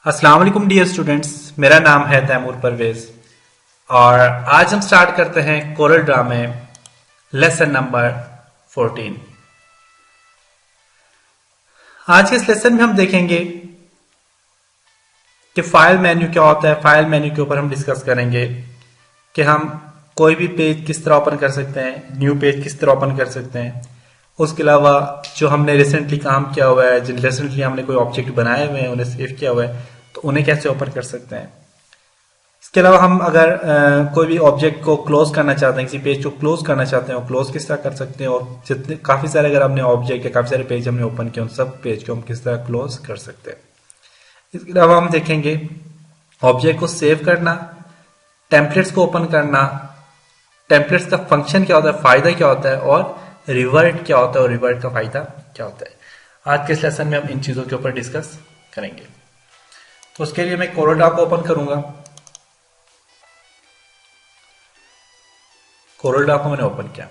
अस्सलाम वालेकुम dear students, मेरा नाम है तैमूर परवेज और आज हम स्टार्ट करते हैं कोरल ड्रा में लेसन नंबर 14। आज के इस लेसन में हम देखेंगे कि फाइल मेन्यू क्या होता है। फाइल मेन्यू के ऊपर हम डिस्कस करेंगे कि हम कोई भी पेज किस तरह ओपन कर सकते हैं, न्यू पेज किस तरह ओपन कर सकते हैं। उसके अलावा जो हमने रिसेंटली काम किया हुआ है, जिन रिसेंटली हमने कोई ऑब्जेक्ट बनाए हुए हैं, उन्हें सेव किया हुआ है, तो उन्हें कैसे ओपन कर सकते हैं। इसके अलावा हम अगर कोई भी ऑब्जेक्ट को क्लोज करना चाहते हैं, किसी पेज को क्लोज करना चाहते हैं, क्लोज किस तरह कर सकते हैं, और जितने काफी सारे अगर हमने ऑब्जेक्ट या काफी सारे पेज हमने ओपन किए, उन सब पेज को हम किस तरह क्लोज कर सकते हैं। इसके अलावा हम देखेंगे ऑब्जेक्ट को सेव करना, टेम्पलेट्स को ओपन करना, टेम्पलेट्स का फंक्शन क्या होता है, फायदा क्या होता है, और रिवर्ट क्या होता है और रिवर्ट का फायदा क्या होता है। आज के इस लेसन में हम इन चीजों के ऊपर डिस्कस करेंगे। तो उसके लिए मैं कोरल ड्रा को ओपन करूंगा। कोरल ड्रा को मैंने ओपन किया।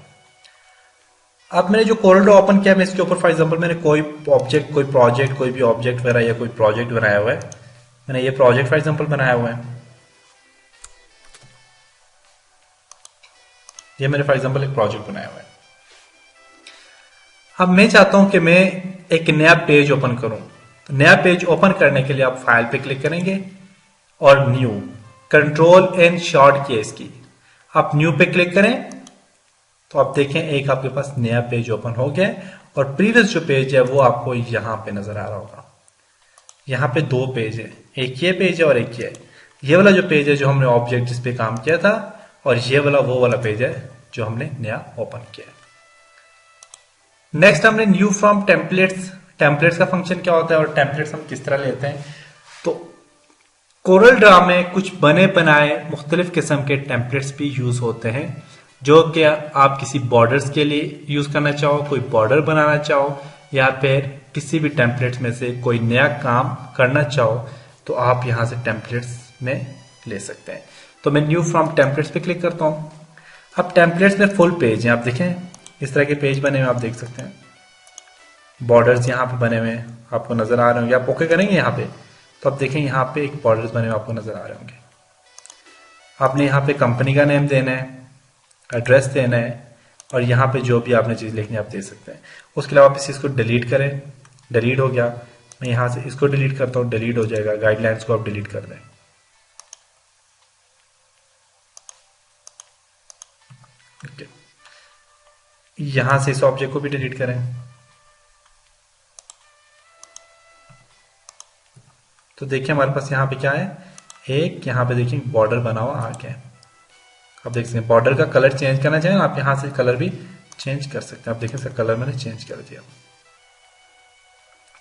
अब मैंने जो कोरल ड्रा ओपन किया, मैं इसके ऊपर फॉर एग्जांपल मैंने कोई ऑब्जेक्ट, कोई प्रोजेक्ट, कोई भी ऑब्जेक्ट वगैरह या कोई प्रोजेक्ट बनाया हुआ है। मैंने ये प्रोजेक्ट फॉर एग्जांपल बनाया हुआ है। ये मैंने फॉर एग्जांपल एक प्रोजेक्ट बनाया हुआ है। अब मैं चाहता हूं कि मैं एक नया पेज ओपन करूं। तो नया पेज ओपन करने के लिए आप फाइल पे क्लिक करेंगे और new, control and short keys की आप न्यू पे क्लिक करें तो आप देखें एक आपके पास नया पेज ओपन हो गया है। और प्रीवियस जो पेज है वो आपको यहां पे नजर आ रहा होगा। यहां पे दो पेज है, एक ये पेज है और एक ये वाला जो पेज है जो हमने ऑब्जेक्ट जिस पे काम किया था, और ये वाला वो वाला पेज है जो हमने नया ओपन किया है। नेक्स्ट हमने न्यू फ्रॉम टेम्पलेट्स। टेम्पलेट्स का फंक्शन क्या होता है और टेम्पलेट्स हम किस तरह लेते हैं। तो कोरल ड्रा में कुछ बने बनाए मुख्तलिफ किस्म के टेम्पलेट्स भी यूज होते हैं, जो कि आप किसी बॉर्डर्स के लिए यूज करना चाहो, कोई बॉर्डर बनाना चाहो, या फिर किसी भी टेम्पलेट्स में से कोई नया काम करना चाहो, तो आप यहां से टेम्पलेट्स में ले सकते हैं। तो मैं न्यू फ्रॉम टेम्पलेट्स पे क्लिक करता हूं। अब टेम्पलेट्स में फुल पेज है, आप देखें इस तरह के पेज बने हुए आप देख सकते हैं। बॉर्डर्स यहाँ पे बने हुए हैं आपको नजर आ रहे होंगे। आप ओके करेंगे यहाँ पे तो आप देखें यहाँ पे एक बॉर्डर्स बने हुए आपको नजर आ रहे होंगे। आपने यहाँ पे कंपनी का नेम देना है, एड्रेस देना है, और यहाँ पे जो भी आपने चीज लिखनी है आप दे सकते हैं। उसके अलावा आप इस चीज को डिलीट करें। डिलीट हो गया, मैं यहाँ से इसको डिलीट करता हूँ, डिलीट हो जाएगा। गाइडलाइंस को आप डिलीट कर दें। ओके, यहां से इस ऑब्जेक्ट को भी डिलीट करें। तो देखिए हमारे पास यहाँ पे क्या है, एक यहाँ पे देखिए बॉर्डर बना हुआ आ गया है। आप देख सकते हैं बॉर्डर का कलर चेंज करना चाहें आप यहाँ से कलर भी चेंज कर सकते हैं। आप देखिए इसका कलर मैंने चेंज कर दिया,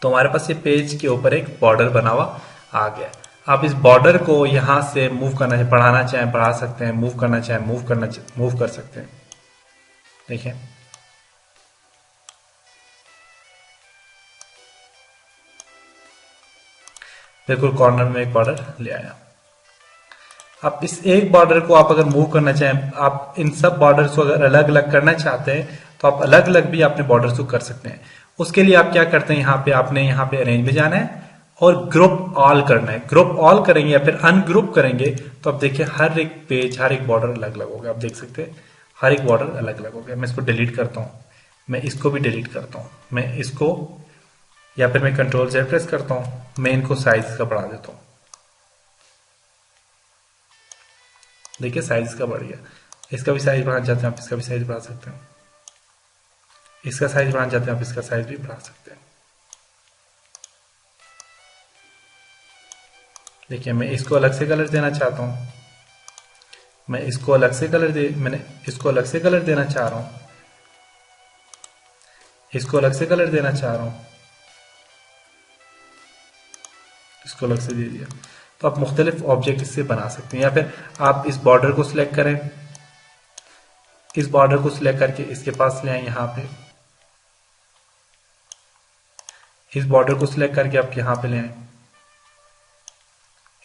तो हमारे पास ये पेज के ऊपर एक बॉर्डर बना हुआ आ गया। आप इस बॉर्डर को यहाँ से मूव करना चाहें, बढ़ाना चाहें बढ़ा सकते हैं, मूव करना चाहें मूव कर सकते हैं। देखिए बिल्कुल कॉर्नर में एक बॉर्डर ले आया। आप इस एक बॉर्डर को आप अगर मूव करना चाहें, आप इन सब बॉर्डर्स को अगर अलग अलग करना चाहते हैं तो आप अलग अलग भी अपने बॉर्डर्स को कर सकते हैं। उसके लिए आप क्या करते हैं, यहाँ पे आपने यहाँ पे अरेंज में जाना है और ग्रुप ऑल करना है। ग्रुप ऑल करेंगे या फिर अनग्रुप करेंगे तो आप देखिए हर एक पेज, हर एक बॉर्डर अलग अलग हो गया। आप देख सकते हैं हर एक बॉर्डर अलग अलग हो गया। मैं इसको डिलीट करता हूँ, मैं इसको भी डिलीट करता हूँ, मैं इसको, या फिर मैं कंट्रोल Z प्रेस करता हूँ, मैं इनको साइज का बढ़ा देता हूँ। देखिए साइज का बढ़ गया। इसका भी साइज बढ़ाना चाहते हैं आप इसका भी साइज बढ़ा सकते हैं। इसका साइज बढ़ाना चाहते हैं आप इसका साइज भी बढ़ा सकते हैं। देखिए मैं इसको अलग से कलर देना चाहता हूं, मैं इसको अलग से कलर मैंने इसको अलग से कलर देना चाह रहा हूं, इसको अलग से कलर देना चाह रहा हूं, इसको अलग से दे दिया। तो आप मुख्तलिफ ऑब्जेक्ट इससे बना सकते हैं। या फिर आप इस बॉर्डर को सिलेक्ट करें, इस बॉर्डर को सिलेक्ट करके इसके पास ले आए, यहाँ पे इस बॉर्डर को सिलेक्ट करके आप यहाँ पे ले आए,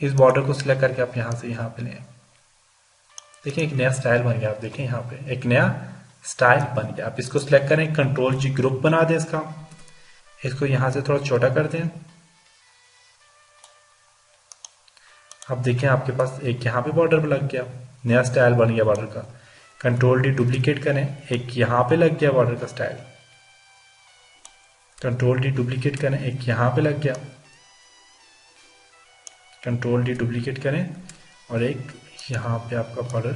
इस बॉर्डर को सिलेक्ट करके आप यहाँ से यहाँ पे ले आए। देखिए एक नया स्टाइल बन गया। आप देखिए यहाँ पे एक नया स्टाइल बन गया। आप इसको सिलेक्ट करें, कंट्रोल G ग्रुप बना दें इसका, इसको यहाँ से थोड़ा छोटा कर दें, अब देखें आपके पास एक यहाँ पे बॉर्डर लग गया, नया स्टाइल बन गया बॉर्डर का। कंट्रोल डी डुप्लीकेट करें, एक यहाँ पे लग गया बॉर्डर का स्टाइल। कंट्रोल डी डुप्लीकेट करें, एक यहाँ पे लग गया। कंट्रोल डी डुप्लीकेट करें और एक यहाँ पे आपका बॉर्डर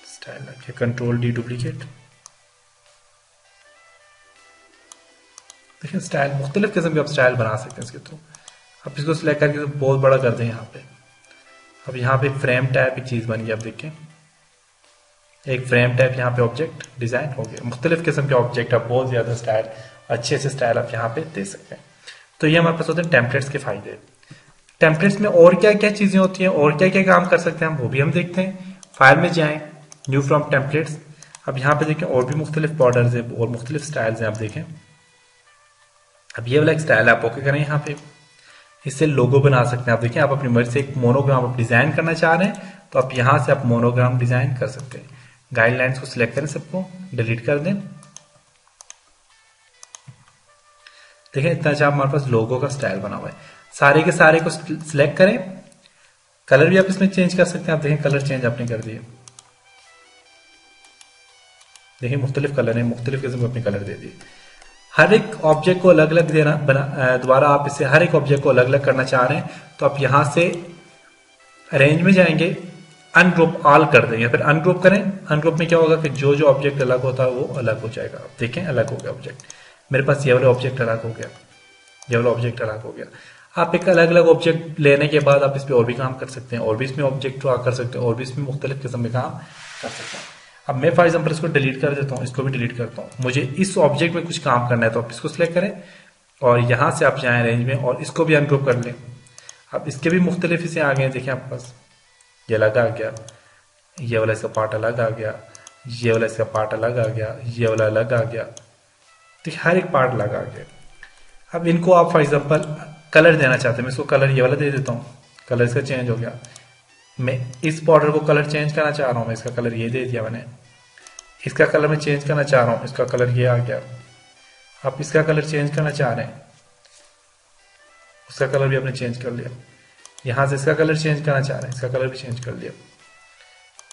स्टाइल लग गया। Control D duplicate. देखिए स्टाइल, मुख्तलिफ किस्म के आप स्टाइल बना सकते हैं इसके थ्रू। अब इसको सिलेक्ट करके बहुत बड़ा कर दें यहाँ पे। अब यहाँ पे फ्रेम टाइप एक चीज़ बन गई, आप देखें एक फ्रेम टाइप यहाँ पे ऑब्जेक्ट डिजाइन हो गया। मुख्तलिफ किस्म के ऑब्जेक्ट आप बहुत ज़्यादा स्टाइल, अच्छे से स्टाइल आप यहाँ पे दे सकते हैं। तो ये हमारे पास होते हैं टेम्पलेट्स के फायदे। टेम्पलेट्स में और क्या क्या चीज़ें होती हैं और क्या क्या काम कर सकते हैं हम, वो भी हम देखते हैं। फाइल में जाएं, न्यू फ्रॉम टेम्पलेट्स। अब यहाँ पे देखें और भी मुख्तलिफ बॉर्डर्स है और मुख्तलिफ स्टाइल्स हैं, आप देखें। अब ये वाला एक स्टाइल आप ओके करें, यहाँ पे इससे लोगो बना सकते हैं। आप देखें आप अपनी मर्जी से एक मोनोग्राम आप डिजाइन करना चाह रहे हैं तो आप यहाँ से आप मोनोग्राम डिजाइन कर सकते हैं। गाइडलाइंस को सिलेक्ट करें, सबको डिलीट कर दें। देखें इतना अच्छा हमारे पास लोगो का स्टाइल बना हुआ है। सारे के सारे को सिलेक्ट करें, कलर भी आप इसमें चेंज कर सकते हैं। आप देखें कलर चेंज आपने कर दिए, देखिए मुख्तलिफ कलर है, मुख्तलिफ किस्म के अपने कलर दे दिए। हर एक ऑब्जेक्ट को अलग अलग देना दोबारा आप इसे हर एक ऑब्जेक्ट को अलग अलग करना चाह रहे हैं तो आप यहां से रेंज में जाएंगे, अनग्रुप ऑल कर दें या फिर अनग्रुप करें। अनग्रुप में क्या होगा कि जो जो ऑब्जेक्ट अलग होता है वो अलग हो जाएगा। आप देखें अलग हो गया ऑब्जेक्ट, मेरे पास ये वाला ऑब्जेक्ट अलग हो गया, ये वाला ऑब्जेक्ट अलग हो गया। आप एक अलग अलग ऑब्जेक्ट लेने के बाद आप इस पर और भी काम कर सकते हैं, और भी इसमें ऑब्जेक्ट ड्रा कर सकते हैं, और भी इसमें मुख्तलिफ किस्म के काम कर सकते हैं। अब मैं फॉर एग्जाम्पल इसको डिलीट कर देता हूँ, इसको भी डिलीट करता हूँ। मुझे इस ऑब्जेक्ट में कुछ काम करना है तो आप इसको सिलेक्ट करें और यहाँ से आप जाएं रेंज में और इसको भी अनग्रुप कर लें। अब इसके भी मुख्तलिफ इसे आ गए, देखिए आपके पास ये अलग आ गया, ये वाला इसका पार्ट अलग आ गया, ये वाला इसका पार्ट अलग आ गया, ये वाला अलग आ गया, तो हर एक पार्ट अलग आ गया। अब इनको आप फॉर एग्जाम्पल कलर देना चाहते हैं, मैं इसको कलर ये वाला दे देता हूँ, कलर इसका चेंज हो गया। मैं इस बॉर्डर को कलर चेंज करना चाह रहा हूँ, मैं इसका कलर ये दे दिया मैंने। इसका कलर मैं चेंज करना चाह रहा हूँ, इसका कलर ये आ गया। आप इसका कलर चेंज करना चाह रहे हैं, उसका कलर भी आपने चेंज कर लिया। यहाँ से इसका कलर चेंज करना चाह रहे हैं, इसका कलर भी चेंज कर लिया।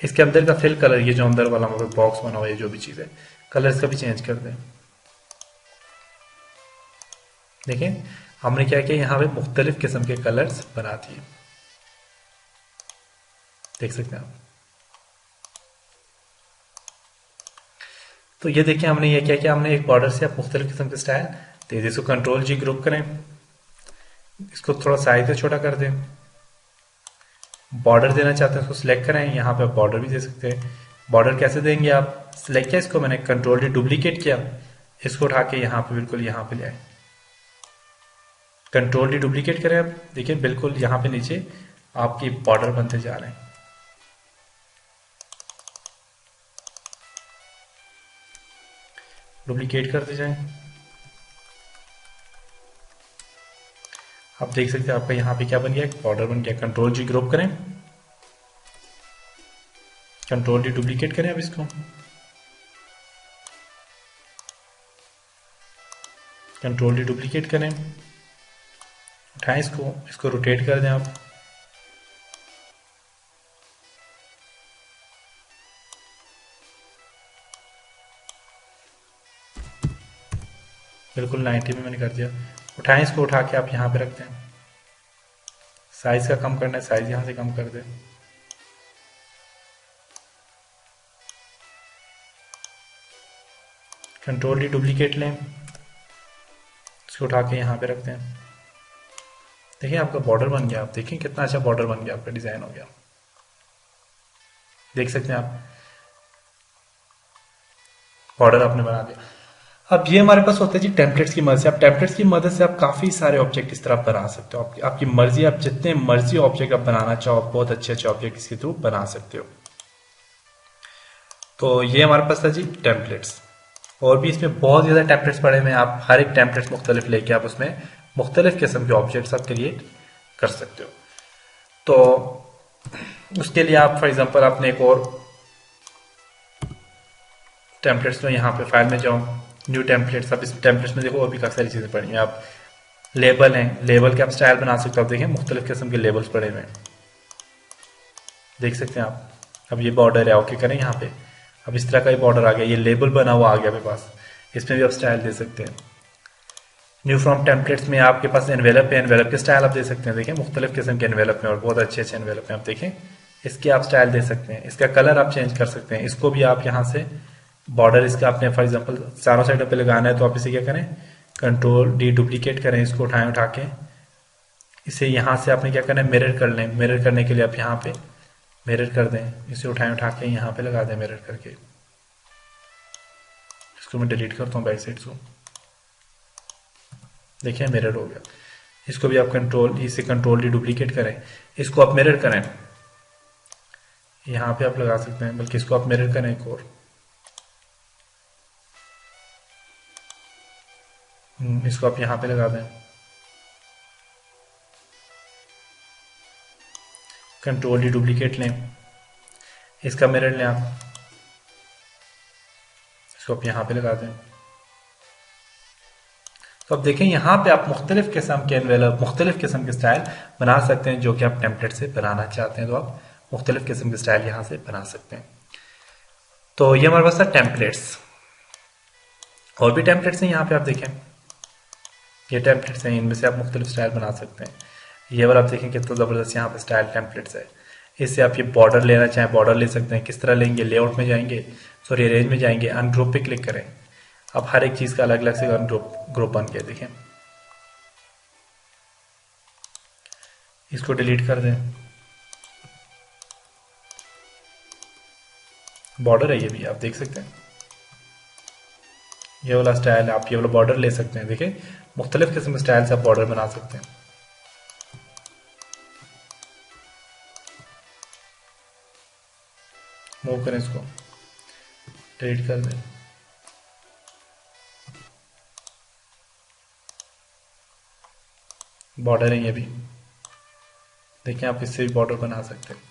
इसके अंदर का फिल कलर, ये जो अंदर वाला हमारे बॉक्स बना हुआ है, जो भी चीज़ है, कलर इसका भी चेंज कर दें। देखें हमने क्या किया, यहाँ पे मुख्तलिफ किस्म के कलर्स बना दिए, देख सकते हैं आप। तो ये देखिए हमने ये क्या किया, हमने एक बॉर्डर से आप मुख्तलिफ किस्म के स्टाइल दे दिए। इसको कंट्रोल जी ग्रुप करें, इसको थोड़ा साइज से छोटा कर दें। बॉर्डर देना चाहते हैं उसको सिलेक्ट करें, यहाँ पे बॉर्डर भी दे सकते हैं। बॉर्डर कैसे देंगे, आप सिलेक्ट किया इसको, मैंने कंट्रोल डी डुप्लीकेट किया, इसको उठा के यहाँ पे बिल्कुल यहाँ पे ले आए। कंट्रोल डी डुप्लीकेट करें, आप देखिए बिल्कुल यहाँ पे नीचे आपकी बॉर्डर बनते जा रहे हैं। डुप्लीकेट करते जाएं, आप देख सकते हैं आपका यहाँ पे क्या बन गया, एक बॉर्डर बन गया। कंट्रोल जी ग्रुप करें, कंट्रोल डी डुप्लीकेट करें, अब इसको कंट्रोल डी डुप्लीकेट करें, उठाएं इसको रोटेट कर दें आप। बिल्कुल 90 में मैंने कर दिया। उठाएं इसको, उठा के आप यहाँ पे रखते हैं। साइज का कम करना है, साइज यहाँ से कम कर दें। कंट्रोल डी डुप्लीकेट लें, इसको उठा के यहाँ पे रखते हैं। देखिए आपका बॉर्डर बन गया, आप देखिए कितना अच्छा बॉर्डर बन गया, आपका डिजाइन हो गया, देख सकते हैं आप, बॉर्डर आपने बना दिया। अब ये हमारे पास होते हैं जी टेम्पलेट्स की मदद से। आप टेम्पलेट्स की मदद से आप काफी सारे ऑब्जेक्ट इस तरह बना सकते हो। आपकी मर्जी, आप जितने मर्जी ऑब्जेक्ट आप बनाना चाहो, बहुत अच्छे अच्छे ऑब्जेक्ट इसके थ्रू बना सकते हो। तो ये हमारे पास था जी टेम्पलेट्स, और भी इसमें बहुत ज्यादा टेम्पलेट्स पड़े हुए हैं। आप हर एक टेम्पलेट्स मुख्तलिफ लेके आप उसमें मुख्तलिफ किस्म के ऑब्जेक्ट्स आप क्रिएट कर सकते हो। तो उसके लिए आप फॉर एग्जांपल आपने एक और टेम्पलेट्स में यहाँ पे फाइल में जाओ, न्यू टेम्पलेट्स। अब इस टेम्पलेट्स में देखो और भी काफी सारी चीजें पड़ी हैं। आप लेबल हैं, लेबल के आप स्टाइल बना सकते हो। आप देखें मुख्तलिफ किस्म के लेबल्स पड़े हुए हैं, देख सकते हैं आप। अब ये बॉर्डर है, ओके करें यहाँ पे, अब इस तरह का ये बॉर्डर आ गया, ये लेबल बना हुआ आ गया मेरे पास, इसमें भी आप स्टाइल दे सकते हैं। न्यू फ्रॉम टेम्पलेट्स में आपके पास एनवेलप है, एनवेलप के स्टाइल आप दे सकते हैं। देखें मुख्तलिफ किस्म के एनवेलप में और बहुत अच्छे अच्छे एनवेलप में आप देखें, इसके आप स्टाइल दे सकते हैं, इसका कलर आप चेंज कर सकते हैं। इसको भी आप यहाँ से बॉर्डर इसका आपने फॉर एग्जांपल चारों साइडों पे लगाना है तो आप इसे क्या करें, कंट्रोल डी डुप्लीकेट करें, इसको उठाएं, उठा के इसे यहाँ से आपने क्या करना है, मिरर कर लें। मिरर करने के लिए आप यहाँ पे मिरर कर दें, इसे उठाएं, उठा के यहाँ पे लगा दें मिरर करके। इसको मैं डिलीट करता हूँ बैक साइड से, देखिए मिरर हो गया। इसको भी आप कंट्रोल इसे कंट्रोल डी डुप्लीकेट करें, इसको आप मिरर करें, यहाँ पे आप लगा सकते हैं, बल्कि इसको आप मिरर करें एक और, इसको आप यहाँ पे लगा दें, कंट्रोल डी डुप्लीकेट लें, इसका मिरर लें आप, इसको आप यहाँ पे लगा दें। तो अब देखें यहाँ पे आप मुख्तलिफ किस्म के एनवेलप, मुख्तलिफ किस्म के स्टाइल बना सकते हैं जो कि आप टेम्पलेट से बनाना चाहते हैं, तो आप मुख्तलिफ किस्म के स्टाइल यहाँ से बना सकते हैं। तो ये हमारे पास था टेम्पलेट्स। और भी टेम्पलेट्स हैं यहाँ पे, आप देखें ये टेम्पलेट्स हैं, इनमें से आप मुख्तलिफ स्टाइल बना सकते हैं। ये वाला आप देखें कितना ज़बरदस्त यहाँ पे स्टाइल टेम्पलेट्स है। इससे आप ये बॉर्डर लेना चाहें बॉर्डर ले सकते हैं। किस तरह लेंगे, लेआउट में जाएंगे, सॉरी अरेंज में जाएंगे, अनग्रुप पे क्लिक करें। अब हर एक चीज़ का अलग अलग से ग्रुप बन गया, देखें। इसको डिलीट कर दें, बॉर्डर है ये भी, आप देख सकते हैं ये वाला स्टाइल है। आप ये वाला बॉर्डर ले सकते हैं, देखें मुख्तलिफ किस्म के स्टाइल से आप बॉर्डर बना सकते हैं। मूव करें, इसको डिलीट कर दें, बॉर्डर है ये भी, देखें आप इससे भी बॉर्डर बना सकते हैं।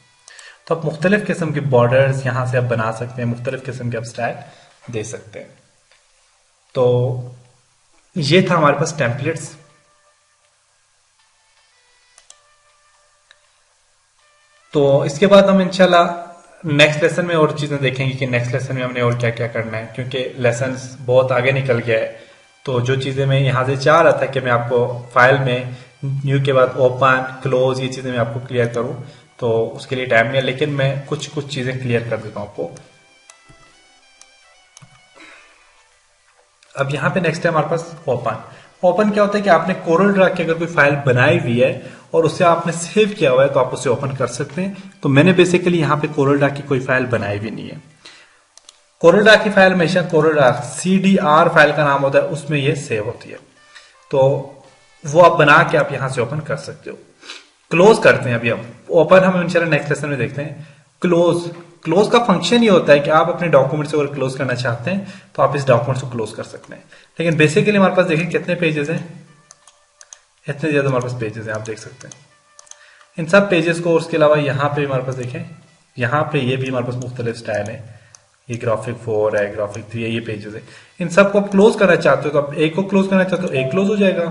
तो आप मुख्तलिफ किस्म के बॉर्डर्स यहाँ से आप बना सकते हैं, मुख्तलिफ किस्म के आप स्टाइल दे सकते हैं। तो ये था हमारे पास टेम्पलेट्स। तो इसके बाद हम इंशाल्लाह नेक्स्ट लेसन में और चीज़ें देखेंगे कि नेक्स्ट लेसन में हमने और क्या क्या करना है, क्योंकि लेसन बहुत आगे निकल गया है। तो जो चीज़ें मैं यहाँ से चाह रहा था कि मैं आपको फाइल में न्यू के बाद ओपन क्लोज ये चीज़ें मैं आपको क्लियर करूँ, तो उसके लिए टाइम नहीं है, लेकिन मैं कुछ कुछ चीज़ें क्लियर कर देता हूँ आपको। अब यहाँ पे नेक्स्ट है हमारे पास ओपन। ओपन क्या होता है कि आपने कोरल ड्रा की अगर कोई फाइल बनाई हुई है और उसे आपने सेव किया हुआ है तो आप उसे ओपन कर सकते हैं। तो मैंने बेसिकली यहाँ पे कोरल ड्रा की कोई फाइल बनाई हुई नहीं है। कोरल ड्रा की फाइल हमेशा कोरल ड्रा CDR फाइल का नाम होता है, उसमें ये सेव होती है। तो वो आप बना के आप यहाँ से ओपन कर सकते हो। क्लोज करते हैं अभी हम ओपन, हम इंशाल्लाह नेक्स्ट लेसन में देखते हैं। क्लोज का फंक्शन ये होता है कि आप अपने डॉक्यूमेंट से अगर क्लोज करना चाहते हैं तो आप इस डॉक्यूमेंट को क्लोज कर सकते हैं। लेकिन बेसिकली हमारे पास देखिए कितने पेजेस हैं, इतने ज्यादा हमारे पास पेजेस हैं, आप देख सकते हैं इन सब पेजेस को। उसके अलावा यहाँ पे हमारे पास देखें, यहाँ पे ये भी हमारे पास मुख्तलिफ स्टाइल है, ये ग्राफिक 4 है, ग्राफिक 3 है, ये पेजेस है। इन सबको आप क्लोज करना चाहते हो तो आप एक को क्लोज करना चाहते हो, एक क्लोज हो जाएगा,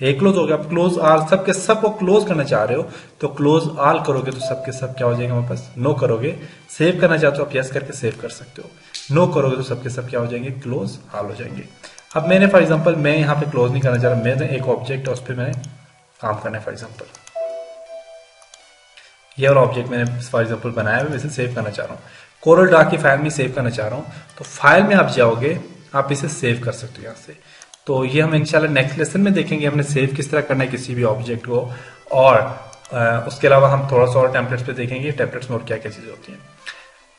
एक क्लोज हो गया। आप क्लोज ऑल सबके सब को क्लोज करना चाह रहे हो तो क्लोज ऑल करोगे तो सबके सब क्या हो जाएगा हमारे पास, नो करोगे। सेव करना चाहते हो आप यस करके सेव कर सकते हो, नो करोगे तो सबके सब क्या हो जाएंगे, क्लोज ऑल हो जाएंगे। अब मैंने फॉर एग्जांपल मैं यहाँ पे क्लोज नहीं करना चाह रहा, मैंने एक ऑब्जेक्ट है उस पर मैंने काम करना है। फॉर एग्जांपल ये वाला ऑब्जेक्ट मैंने फॉर एग्जांपल बनाया है, मैं इसे सेव करना चाह रहा हूँ, कोरल ड्रा की फाइल में सेव करना चाह रहा हूँ। तो फाइल में आप जाओगे, आप इसे सेव कर सकते हो यहाँ से। तो ये हम इंशाल्लाह नेक्स्ट लेसन में देखेंगे हमने सेव किस तरह करना है किसी भी ऑब्जेक्ट को। और उसके अलावा हम थोड़ा सा और टेम्पलेट्स पे देखेंगे, टेम्पलेट्स में और क्या क्या चीजें होती हैं।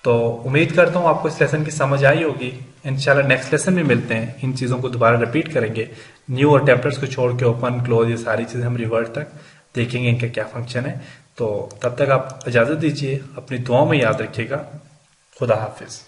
तो उम्मीद करता हूँ आपको इस लेसन की समझ आई होगी। इंशाल्लाह नेक्स्ट लेसन में मिलते हैं, इन चीज़ों को दोबारा रिपीट करेंगे। न्यू और टेम्पलेट्स को छोड़ के ओपन क्लोज ये सारी चीज़ें हम रिवर्ट तक देखेंगे, इनका क्या फंक्शन है। तो तब तक आप इजाज़त दीजिए, अपनी दुआओं में याद रखिएगा। खुदा हाफिज।